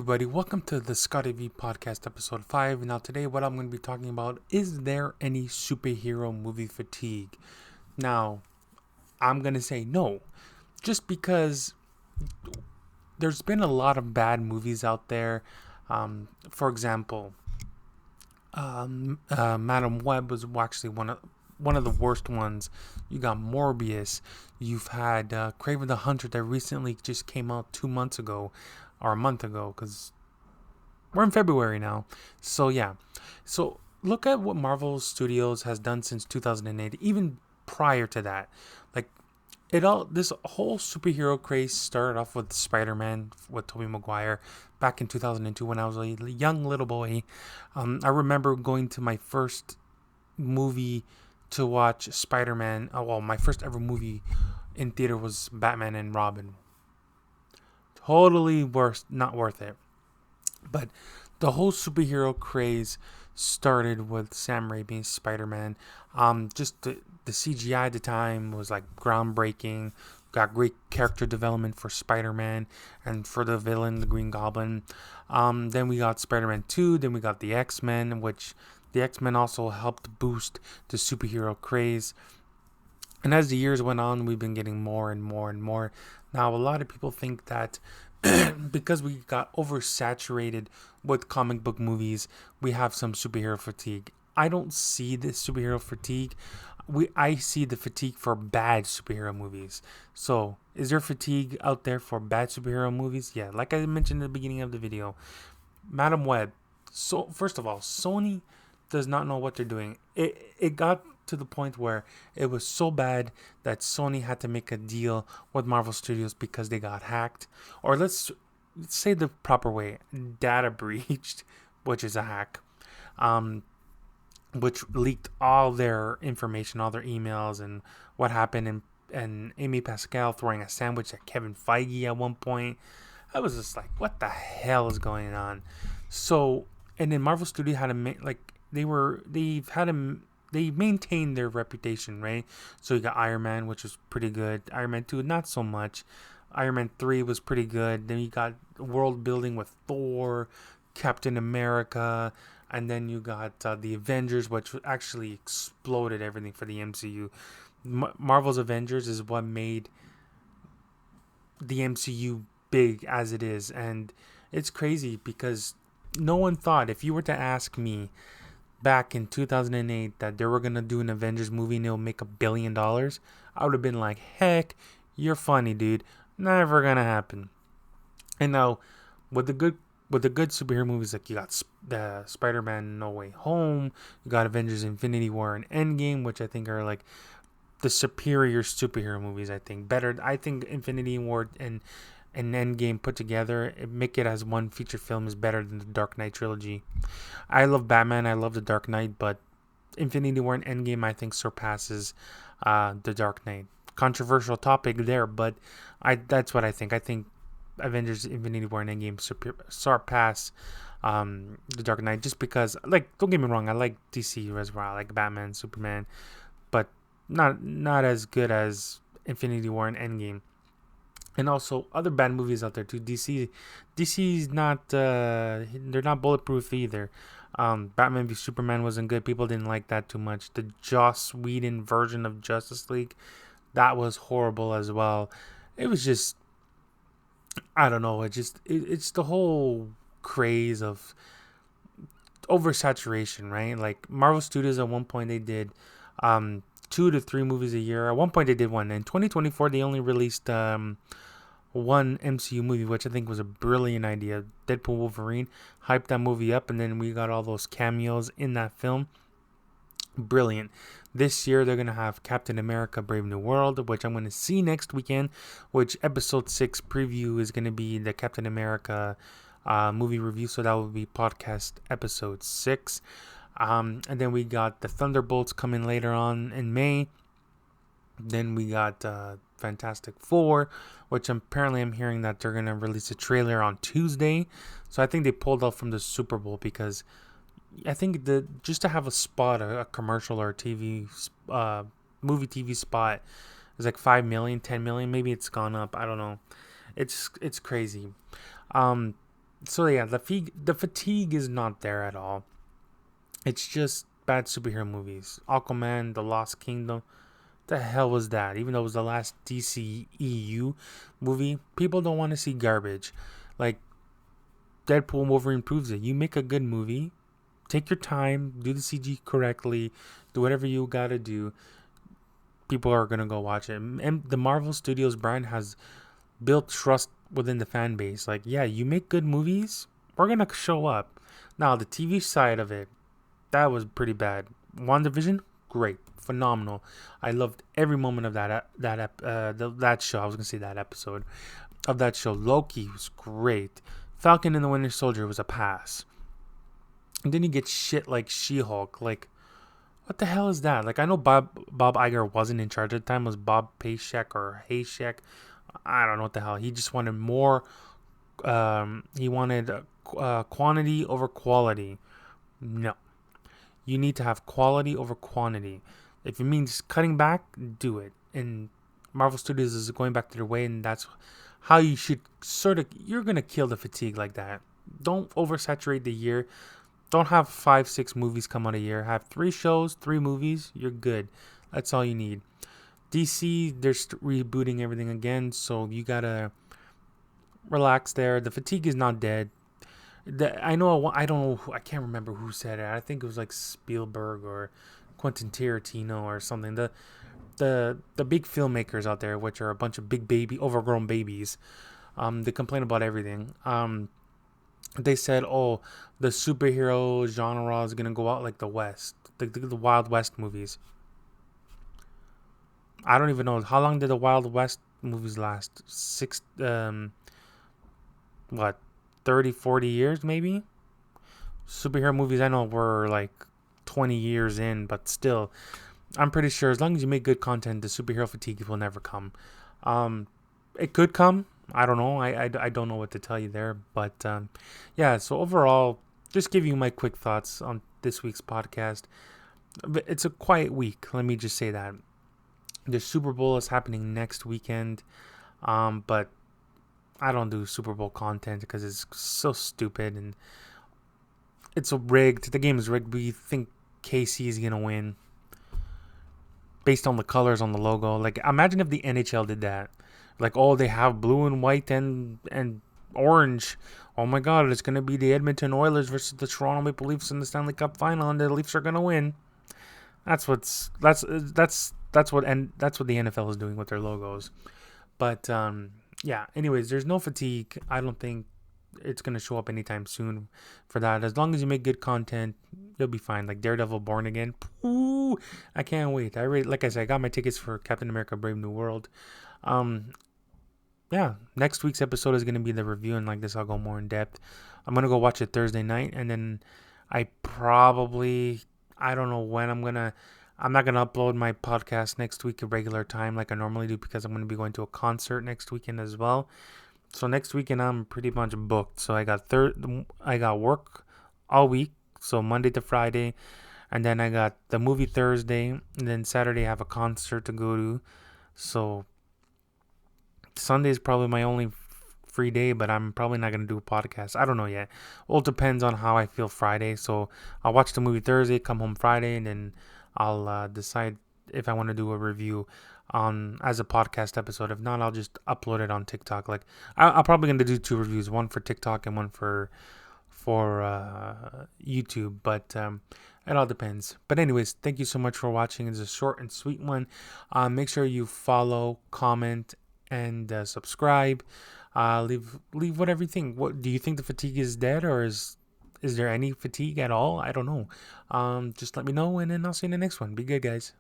everybody, welcome to the Scotty podcast episode 5. Now today what I'm going to be talking about is there any superhero movie fatigue? Now, I'm going to say no, just because there's been a lot of bad movies out there. For example, Madam Web was actually one of the worst ones. You got Morbius. You've had Kraven the Hunter that recently just came out 2 months ago, or a month ago, because we're in February now. So yeah. So look at what Marvel Studios has done since 2008, even prior to that. Like this whole superhero craze started off with Spider-Man with Tobey Maguire back in 2002 when I was a young little boy. I remember going to my first movie to watch Spider-Man. My first ever movie in theater was Batman and Robin. Totally not worth it. But the whole superhero craze started with Sam Raimi's Spider-Man. Just the CGI at the time was like groundbreaking. Got great character development for Spider-Man and for the villain, the Green Goblin. Then we got Spider-Man 2. Then we got the X-Men, which the X-Men also helped boost the superhero craze. And as the years went on, we've been getting more and more and more. Now, a lot of people think that because we got oversaturated with comic book movies, we have some superhero fatigue. I don't see this superhero fatigue. I see the fatigue for bad superhero movies. So, is there fatigue out there for bad superhero movies? Yeah, like I mentioned at the beginning of the video, Madam Web. So, first of all, Sony does not know what they're doing. It got to the point where it was so bad that Sony had to make a deal with Marvel Studios because they got hacked. Or let's say the proper way, data breached, which is a hack, which leaked all their information, all their emails, and what happened. And Amy Pascal throwing a sandwich at Kevin Feige at one point. I was just like, what the hell is going on? So, and then Marvel Studios had to they maintained their reputation, right? So you got Iron Man, which was pretty good. Iron Man 2, not so much. Iron Man 3 was pretty good. Then you got world building with Thor, Captain America, and then you got the Avengers, which actually exploded everything for the MCU. Marvel's Avengers is what made the MCU big as it is. And it's crazy because no one thought, if you were to ask me back in 2008 that they were going to do an Avengers movie and it'll make $1 billion, I would have been like, heck, you're funny, dude. Never going to happen. And now, with the good superhero movies, like you got the Spider-Man No Way Home, you got Avengers Infinity War and Endgame, which I think are like the superior superhero movies. I think Infinity War and Endgame put together, make it as one feature film is better than the Dark Knight trilogy. I love Batman, I love the Dark Knight, but Infinity War and Endgame I think surpasses the Dark Knight. Controversial topic there, but that's what I think. I think Avengers Infinity War and Endgame surpass the Dark Knight, just because, like, don't get me wrong, I like DC as well, I like Batman, Superman, but not as good as Infinity War and Endgame. And also other bad movies out there too. DC's not they're not bulletproof either. Batman v Superman wasn't good. People didn't like that too much. The Joss Whedon version of Justice League, that was horrible as well. It was just, I don't know. It's the whole craze of oversaturation, right? Like Marvel Studios at one point they did 2 to 3 movies a year. At one point they did one. In 2024 they only released one MCU movie, which I think was a brilliant idea. Deadpool Wolverine, hyped that movie up, and then we got all those cameos in that film. Brilliant. This year they're gonna have Captain America: Brave New World, which I'm gonna see next weekend. Which episode 6 preview is gonna be the Captain America movie review, so that will be podcast episode 6. And then we got the Thunderbolts coming later on in May. Then we got Fantastic Four, which apparently I'm hearing that they're going to release a trailer on Tuesday. So I think they pulled out from the Super Bowl because I think just to have a spot, a commercial or a movie TV spot is like 5 million, 10 million. Maybe it's gone up. I don't know. It's crazy. So yeah, the fatigue is not there at all. It's just bad superhero movies. Aquaman, The Lost Kingdom. The hell was that? Even though it was the last DCEU movie, people don't want to see garbage. Like Deadpool and Wolverine proves it. You make a good movie, take your time, do the CG correctly, do whatever you gotta do. People are gonna go watch it. And the Marvel Studios brand has built trust within the fan base. Like, yeah, you make good movies, we're gonna show up. Now, the TV side of it, that was pretty bad. WandaVision, great, phenomenal. I loved every moment of that show. I was gonna say that episode of that show. Loki was great. Falcon and the Winter Soldier was a pass. And then you get shit like She-Hulk. Like, what the hell is that? Like, I know Bob Iger wasn't in charge at the time. It was Bob Paycheck or Hayshek. I don't know what the hell. He just wanted more. He wanted quantity over quality. No, you need to have quality over quantity. If it means cutting back, do it. And Marvel Studios is going back to their way, and that's how you should sort of. You're gonna kill the fatigue like that. Don't oversaturate the year. Don't have 5, 6 movies come out a year. Have 3 shows, 3 movies. You're good. That's all you need. DC, they're rebooting everything again, so you gotta relax there. The fatigue is not dead. I know. I don't know. I can't remember who said it. I think it was like Spielberg or Quentin Tarantino or something. The big filmmakers out there, which are a bunch of big overgrown babies, they complain about everything. They said, "Oh, the superhero genre is gonna go out like the West, the Wild West movies." I don't even know how long did the Wild West movies last. What, 30, 40 years maybe. Superhero movies I know were like 20 years in, but still, I'm pretty sure as long as you make good content, the superhero fatigue will never come. It could come. I don't know. I don't know what to tell you there. But yeah, so overall, just give you my quick thoughts on this week's podcast. It's a quiet week. Let me just say that. The Super Bowl is happening next weekend. But I don't do Super Bowl content because it's so stupid and it's rigged. The game is rigged. We think KC is going to win based on the colors on the logo. Like, imagine if the NHL did that. Like, oh, they have blue and white and orange. Oh my God, it's gonna be the Edmonton Oilers versus the Toronto Maple Leafs in the Stanley Cup final, and the Leafs are gonna win. That's what the NFL is doing with their logos. But yeah. Anyways, there's no fatigue. I don't think it's gonna show up anytime soon for that. As long as you make good content, you'll be fine. Like Daredevil Born Again. Ooh, I can't wait. Like I said, I got my tickets for Captain America Brave New World. Yeah, next week's episode is gonna be the review, and like this, I'll go more in depth. I'm gonna go watch it Thursday night, and then I don't know when I'm not gonna upload my podcast next week at regular time like I normally do because I'm gonna be going to a concert next weekend as well. So next weekend I'm pretty much booked. So I got work all week, so Monday to Friday, and then I got the movie Thursday, and then Saturday I have a concert to go to. So Sunday is probably my only free day, but I'm probably not going to do a podcast. I don't know yet. Well, it depends on how I feel Friday. So I'll watch the movie Thursday, come home Friday, and then I'll decide if I want to do a review on as a podcast episode. If not, I'll just upload it on TikTok. Like I'm probably going to do 2 reviews, one for TikTok and one for YouTube, but it all depends. But anyways, thank you so much for watching. It's a short and sweet one. Make sure you follow, comment, and subscribe. Leave whatever you think. What do you think? The fatigue is dead, or is there any fatigue at all? I don't know. Just let me know, and then I'll see you in the next one. Be good, guys.